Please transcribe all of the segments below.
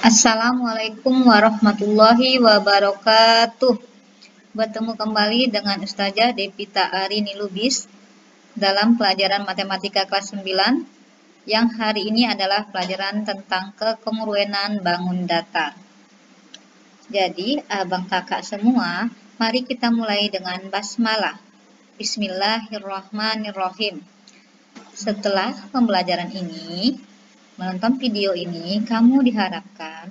Assalamualaikum warahmatullahi wabarakatuh. Bertemu kembali dengan Ustazah Devita Arini Lubis dalam pelajaran Matematika kelas 9 yang hari ini adalah pelajaran tentang kekongruenan bangun datar. Jadi, abang kakak semua, mari kita mulai dengan basmalah. Bismillahirrahmanirrahim. Setelah pembelajaran ini, menonton video ini, kamu diharapkan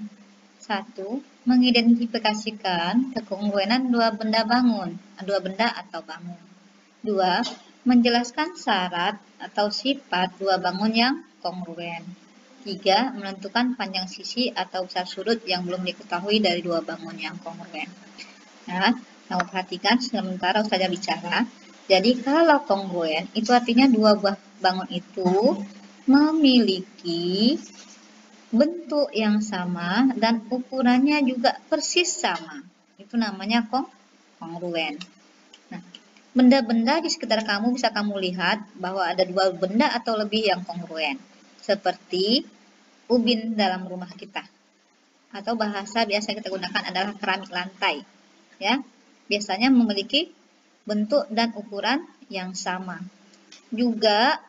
1. Mengidentifikasikan kekongruenan dua benda atau bangun. 2. Menjelaskan syarat atau sifat dua bangun yang kongruen. 3. Menentukan panjang sisi atau besar sudut yang belum diketahui dari dua bangun yang kongruen. Nah, kamu perhatikan sementara Ustazah bicara. Jadi kalau kongruen itu artinya dua buah bangun itu memiliki bentuk yang sama dan ukurannya juga persis sama. Itu namanya kongruen. Nah, benda-benda di sekitar kamu bisa kamu lihat bahwa ada dua benda atau lebih yang kongruen. Seperti ubin dalam rumah kita. Atau bahasa biasa kita gunakan adalah keramik lantai. Ya, biasanya memiliki bentuk dan ukuran yang sama. Juga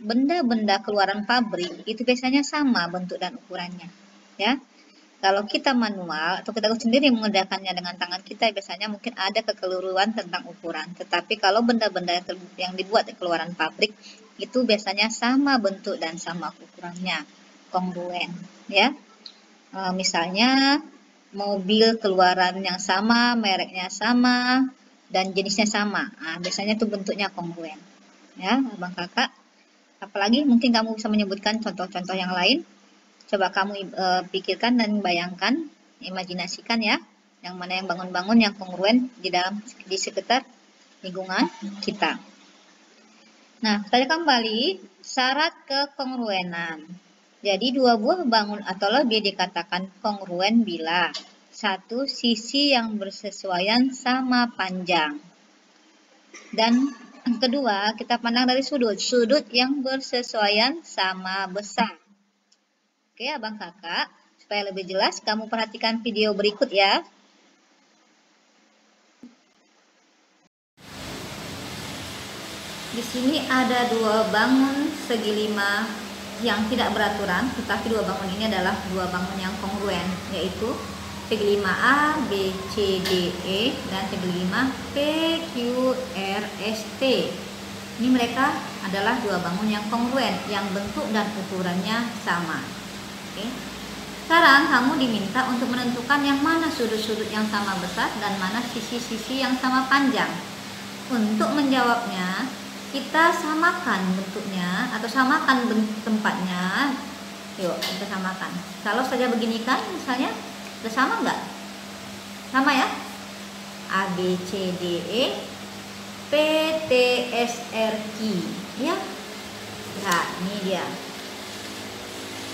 benda-benda keluaran pabrik itu biasanya sama bentuk dan ukurannya, ya. Kalau kita manual atau kita sendiri mengerjakannya dengan tangan kita, biasanya mungkin ada kekeliruan tentang ukuran. Tetapi kalau benda-benda yang dibuat di keluaran pabrik itu biasanya sama bentuk dan sama ukurannya, kongruen, ya. Misalnya mobil keluaran yang sama, mereknya sama, dan jenisnya sama. Nah, biasanya itu bentuknya kongruen, ya, abang kakak. Apalagi mungkin kamu bisa menyebutkan contoh-contoh yang lain. Coba kamu pikirkan dan bayangkan, imajinasikan ya, yang mana yang bangun-bangun yang kongruen di sekitar lingkungan kita. Nah, kita kembali syarat kekongruenan. Jadi dua buah bangun atau lebih dikatakan kongruen bila satu sisi yang bersesuaian sama panjang dan yang kedua, kita pandang dari sudut yang bersesuaian sama besar. Oke, abang kakak, supaya lebih jelas, kamu perhatikan video berikut ya. Di sini ada dua bangun segi 5 yang tidak beraturan, tetapi dua bangun ini adalah dua bangun yang kongruen, yaitu segi 5A, B, C, D, E, dan segi 5 P, Q, R, S, T. Ini mereka adalah dua bangun yang kongruen, yang bentuk dan ukurannya sama. Oke. Sekarang kamu diminta untuk menentukan yang mana sudut-sudut yang sama besar dan mana sisi-sisi yang sama panjang. Untuk menjawabnya, kita samakan bentuknya atau samakan tempatnya. Yuk, kita samakan. Kalau saja begini kan, misalnya, udah sama nggak? Sama ya? A, B, C, D, E, P, T, S, R, Q. Ya? Nah, ini dia.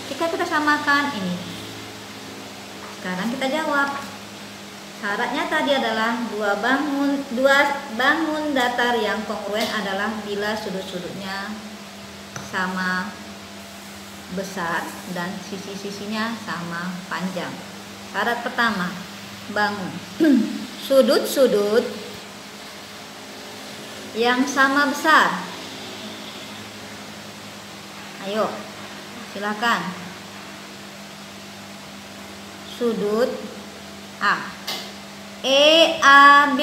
Jika kita samakan ini. Sekarang kita jawab. Syaratnya tadi adalah dua bangun datar yang kongruen adalah bila sudut-sudutnya sama besar dan sisi-sisinya sama panjang. Syarat pertama, bangun sudut-sudut yang sama besar. Ayo, silakan. Sudut A, E, A, B.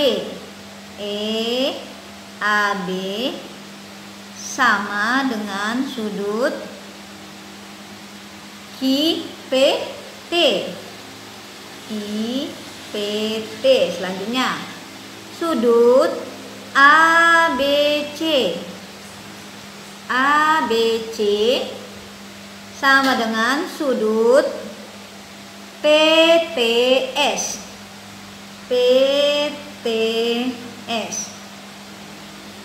E, A, B sama dengan sudut Q, P, T. P, T. Selanjutnya sudut A, B, C. A, B, C sama dengan sudut P, T, S. P, T, S.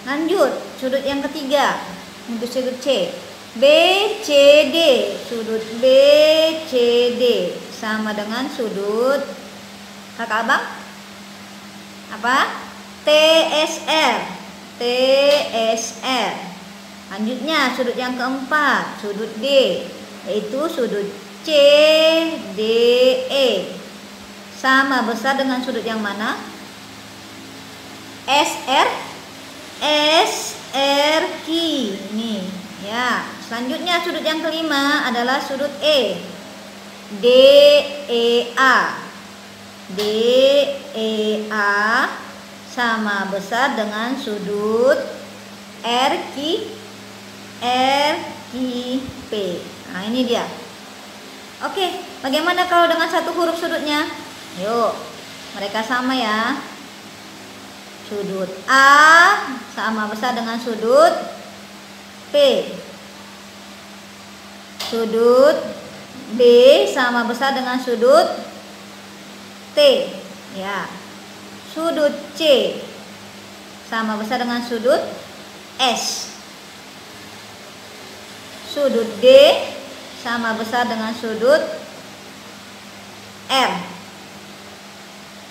Lanjut sudut yang ketiga untuk sudut C. B, C, D. Sudut B, C, D sama dengan sudut kakak abang apa? TSR. TSR. Lanjutnya sudut yang keempat, sudut D, yaitu sudut CDE sama besar dengan sudut yang mana? SRQ. Nih, ya. Selanjutnya sudut yang kelima adalah sudut E. DEA. DEA sama besar dengan sudut RQP. Nah, ini dia. Oke, bagaimana kalau dengan satu huruf sudutnya? Yuk, mereka sama ya. Sudut A sama besar dengan sudut P. Sudut B sama besar dengan sudut T. Ya. Sudut C sama besar dengan sudut S. Sudut D sama besar dengan sudut R.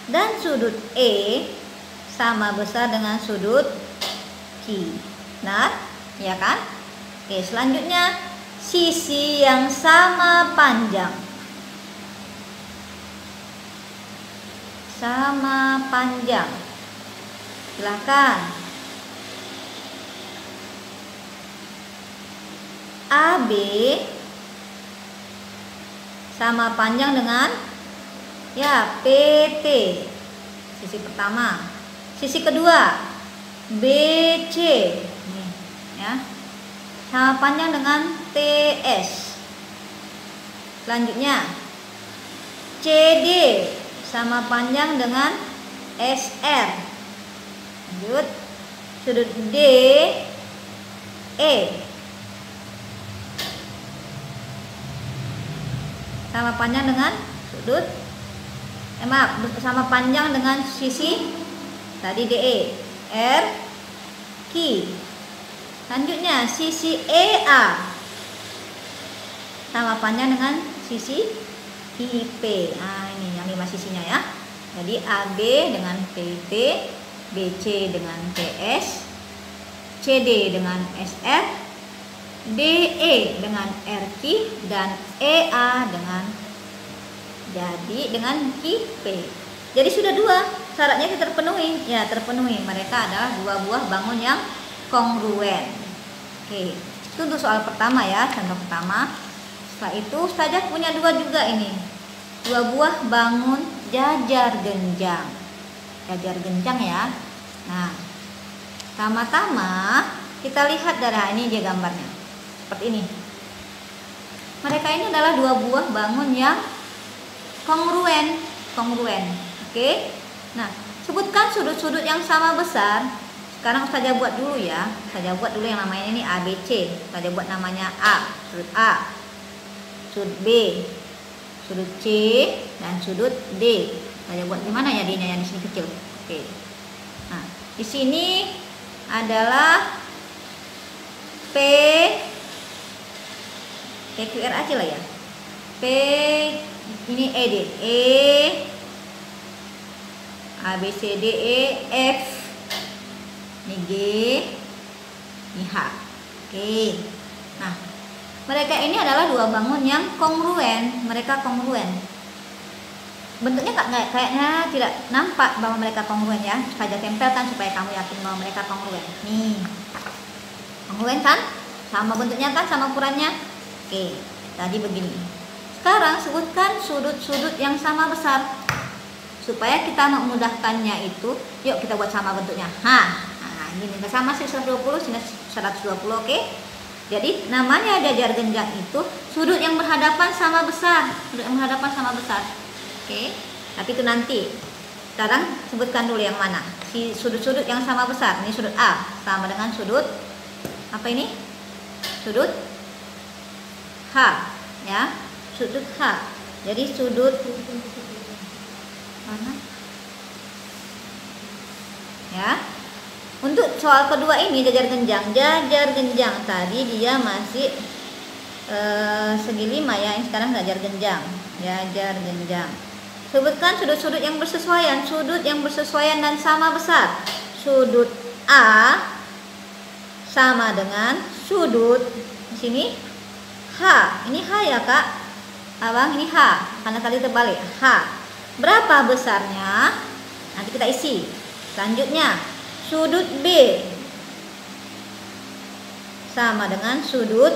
Dan sudut E sama besar dengan sudut Q. Nah, ya kan? Oke, selanjutnya sisi yang sama panjang. Sama panjang. Silakan. AB sama panjang dengan ya PT. Sisi pertama. Sisi kedua BC. Nih, ya. Sama panjang dengan TS. Selanjutnya CD sama panjang dengan SR. Lanjut, sudut DE sama panjang dengan sudut sama panjang dengan sisi tadi DE RQ. Selanjutnya sisi EA sama panjang dengan sisi IP. Nah, ini yang 5 sisinya ya. Jadi AB dengan PT, BC dengan TS, CD dengan SR, DE dengan RQ, dan EA dengan QP. Jadi sudah 2 syaratnya itu terpenuhi. Ya, terpenuhi. Mereka adalah 2 buah bangun yang kongruen. Oke, itu untuk soal pertama ya, contoh pertama. Setelah itu Ustazah punya 2 juga ini. 2 buah bangun jajar genjang. Jajar genjang ya. Nah, pertama-tama kita lihat dari ini dia gambarnya. Seperti ini. Mereka ini adalah 2 buah bangun yang kongruen. Oke. Nah, sebutkan sudut-sudut yang sama besar. Sekarang Ustazah buat dulu ya. Ustazah buat dulu yang namanya ini ABC. Ustazah buat namanya A, sudut A. Sudut B, sudut C, dan sudut D. Ustazah buat di mana ya D-nya yang di sini kecil. Oke. Nah, di sini adalah P PQR aja lah ya. P ini ED, A B C D E F, ini G, ini H. Oke. Nah, mereka ini adalah 2 bangun yang kongruen. Mereka kongruen. Bentuknya kayaknya tidak nampak bahwa mereka kongruen ya. Saja tempelkan supaya kamu yakin bahwa mereka kongruen. Nih, kongruen kan? Sama bentuknya kan, sama ukurannya. Oke, tadi begini. Sekarang sebutkan sudut-sudut yang sama besar. Supaya kita memudahkannya itu, yuk kita buat sama bentuknya. Nah, ini sama 120, sini 120, oke? Jadi namanya jajar genjang itu sudut yang berhadapan sama besar. Sudut yang berhadapan sama besar. Oke, tapi itu nanti. Sekarang sebutkan dulu yang mana. Si sudut-sudut yang sama besar. Ini sudut A sama dengan sudut apa ini? Sudut H, ya. Sudut H. Jadi sudut mana? Ya. Untuk soal kedua ini jajar genjang tadi dia masih segi 5 ya. Yang sekarang jajar genjang. Sebutkan sudut-sudut yang bersesuaian, dan sama besar. Sudut A sama dengan sudut di sini H. Ini H ya, Kak. Abang ini H, karena tadi terbalik. H. Berapa besarnya? Nanti kita isi. Selanjutnya, sudut B sama dengan sudut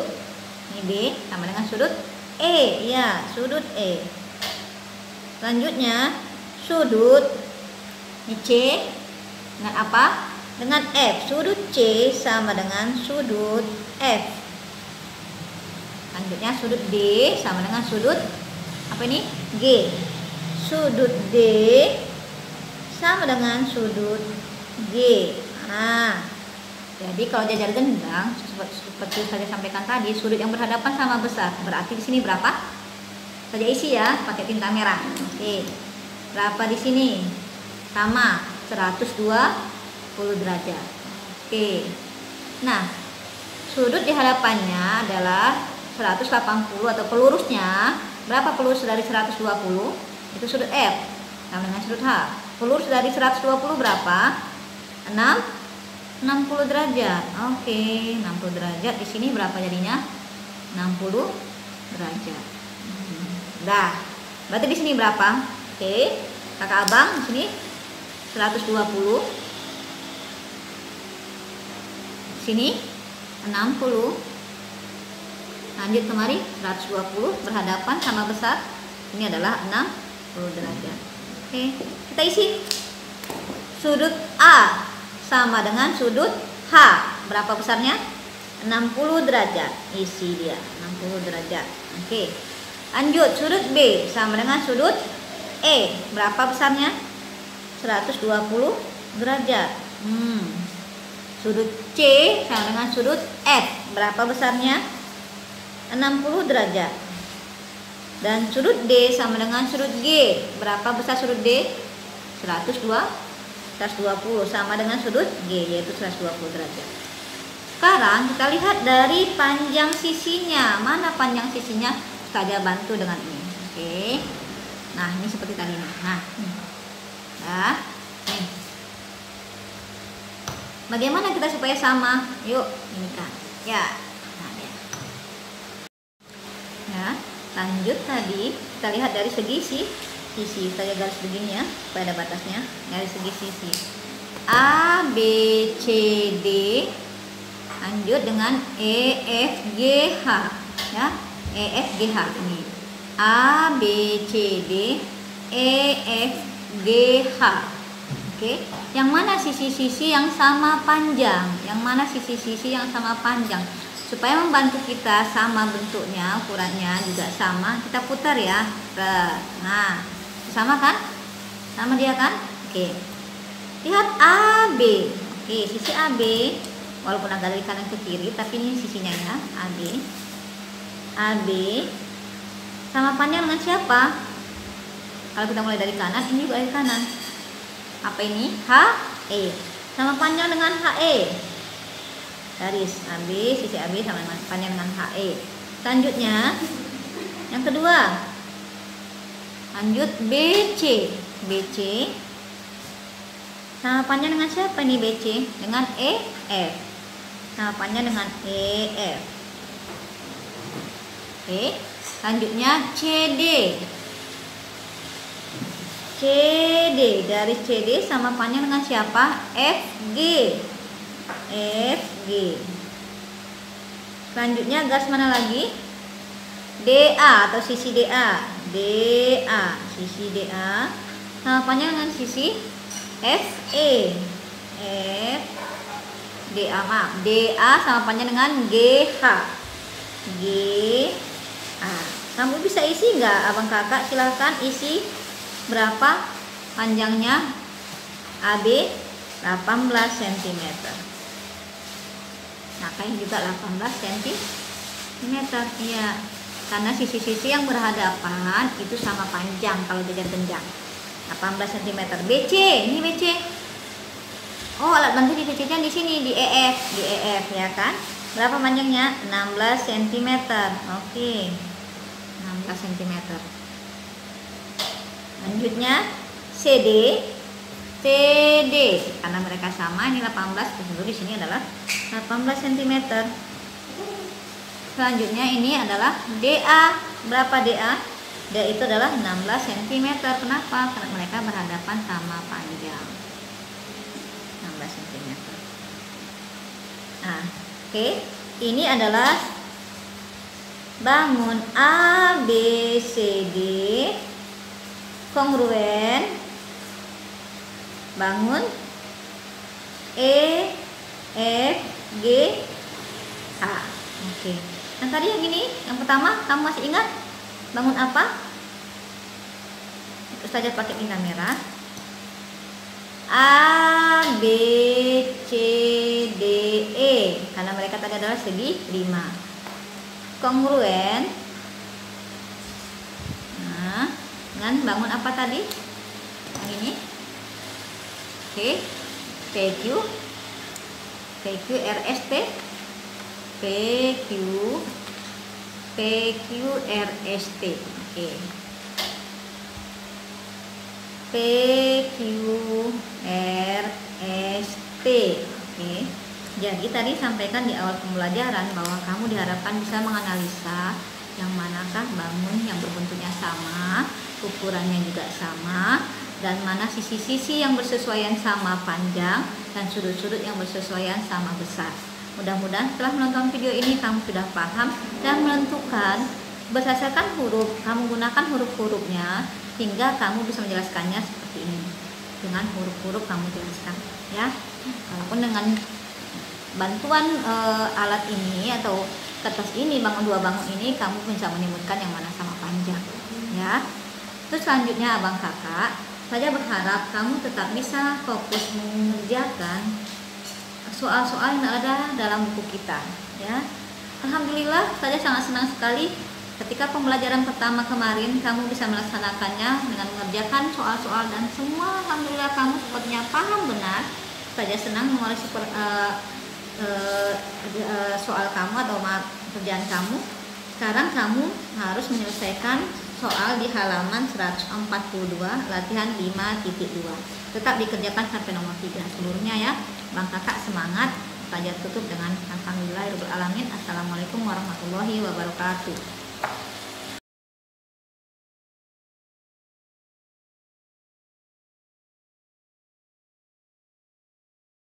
ini B sama dengan sudut E, ya, sudut E. Selanjutnya, sudut ini C dengan apa? Dengan F. Sudut C sama dengan sudut F. Selanjutnya, sudut D sama dengan sudut apa ini? G. Sudut D sama dengan sudut G. Nah, jadi kalau jajar gendang seperti saya sampaikan tadi, sudut yang berhadapan sama besar. Berarti di sini berapa? Saja isi ya, pakai tinta merah. Oke. Berapa di sini? Sama 120 derajat. Oke. Nah, sudut di hadapannya adalah 180 atau pelurusnya. Berapa pelurus dari 120? Itu sudut F sama dengan sudut H. Pelurus dari 120 berapa? 60 derajat. Oke, 60 derajat. Di sini berapa jadinya? 60 derajat. Dah. Berarti di sini berapa? Oke. Kakak abang di sini 120. Di sini 60. Lanjut kemari 120 berhadapan sama besar. Ini adalah 60 derajat. Oke, kita isi. Sudut A sama dengan sudut H. Berapa besarnya? 60 derajat. Isi dia, 60 derajat. Oke. Lanjut, sudut B sama dengan sudut E. Berapa besarnya? 120 derajat. Sudut C sama dengan sudut F. Berapa besarnya? 60 derajat. Dan sudut D sama dengan sudut G. Berapa besar sudut D? 120 sama dengan sudut G, yaitu 120 derajat. Sekarang kita lihat dari panjang sisinya. Mana panjang sisinya? Ustazah bantu dengan ini. Oke. Nah, ini seperti tadi. Nah, nih. Bagaimana kita supaya sama? Yuk, ini kan. Ya. Nah, ya. Ya, lanjut tadi kita lihat dari segi sisi. Saya garis begini ya, supaya ada batasnya. Dari segi sisi A, B, C, D, lanjut dengan E, F, G, H ya. E, F, G, H ini A, B, C, D, E, F, G, H. Oke, yang mana sisi-sisi yang sama panjang? Yang mana sisi-sisi yang sama panjang? Supaya membantu kita sama bentuknya, ukurannya juga sama, kita putar ya. Nah, sama kan? Sama dia kan? Oke. Lihat AB. Oke, sisi AB walaupun agak dari kanan ke kiri, tapi ini sisinya ya, AB. AB sama panjang dengan siapa? Kalau kita mulai dari kanan, ini juga dari kanan. Apa ini? HE. Sama panjang dengan HE. Garis AB, sisi AB sama panjang dengan HE. Selanjutnya, yang kedua. Lanjut BC. BC sama panjang dengan siapa nih BC? Dengan EF. Sama panjang dengan EF. Oke, selanjutnya CD. CD, garis CD sama panjang dengan siapa? FG. FG. Selanjutnya garis mana lagi? DA atau sisi DA. DA, sisi DA sama panjang dengan sisi FE. F DA, maaf. DA sama panjang dengan GH. GA. Kamu bisa isi nggak, abang kakak? Silahkan isi. Berapa panjangnya AB? 18 cm. Nah, kain juga 18 cm. Iya. Karena sisi-sisi yang berhadapan itu sama panjang kalau jajar genjang. 18 cm. BC, ini BC. Oh, alat bantu di BC-nya di sini di EF, ya kan? Berapa panjangnya? 16 cm. Oke. 16 cm. Lanjutnya CD. CD karena mereka sama, ini 18, tentu di sini adalah 18 cm. Selanjutnya ini adalah DA. berapa DA? DA itu adalah 16 cm. Kenapa? Karena mereka berhadapan sama panjang. 16 cm. Nah, oke. Ini adalah bangun A, B, C, D kongruen. Bangun E, F, G, H. Oke. Yang tadi yang ini, yang pertama, kamu masih ingat? Bangun apa? Ustazah pakai tinta merah. A, B, C, D, E. Karena mereka tadi adalah segi 5. Kongruen. Nah, dengan bangun apa tadi? Yang ini. Oke. PQ, PQ, RST. PQ, PQ, RST. Oke. PQ, RST. Oke. Jadi tadi sampaikan di awal pembelajaran bahwa kamu diharapkan bisa menganalisa yang manakah bangun yang berbentuknya sama, ukurannya juga sama, dan mana sisi-sisi yang bersesuaian sama panjang dan sudut-sudut yang bersesuaian sama besar. Mudah-mudahan setelah menonton video ini kamu sudah paham dan menentukan berdasarkan huruf, kamu gunakan huruf-hurufnya hingga kamu bisa menjelaskannya seperti ini. Dengan huruf-huruf kamu jelaskan, ya. Walaupun dengan bantuan alat ini atau kertas ini, bangun 2 bangun ini, kamu bisa menyebutkan yang mana sama panjang, ya. Terus selanjutnya abang kakak, saya berharap kamu tetap bisa fokus mengerjakan soal-soal yang ada dalam buku kita, ya. Alhamdulillah, saya sangat senang sekali ketika pembelajaran pertama kemarin kamu bisa melaksanakannya dengan mengerjakan soal-soal dan semua alhamdulillah kamu sepertinya paham benar. Saya senang mengoreksi soal kamu atau kerjaan kamu. Sekarang kamu harus menyelesaikan soal di halaman 142 latihan 5.2. Tetap dikerjakan sampai nomor 3 seluruhnya, ya. Bang kakak semangat. Saya tutup dengan alhamdulillahirabbil alamin. Assalamualaikum warahmatullahi wabarakatuh.